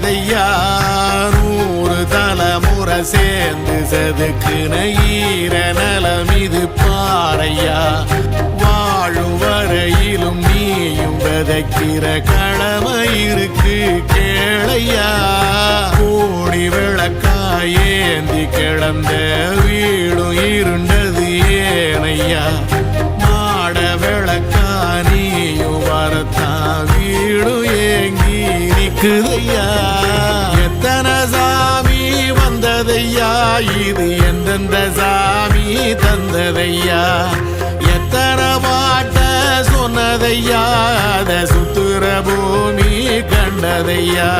வந்ததையா 100 தலைமுறை சேர்ந்து செதுக்குன ஈர நலம் இது பாறையா வாழும் வரையிலும் நீயும் விதைக்கிற கடமை இருக்கு கேளையா கோடி விளக்காயேந்தி கிடந்த வீடும் இருண்டது ஏனையா மாட விளக்கா நீயும் வரத்தா வீடும் ஏங்கி நிக்குதையா எத்தனை சாமி வந்ததையா இது எந்தெந்த சாமி தந்ததையா எத்தனை பாட்ட சொன்னதையா அத சுத்துற பூமி கண்டதையா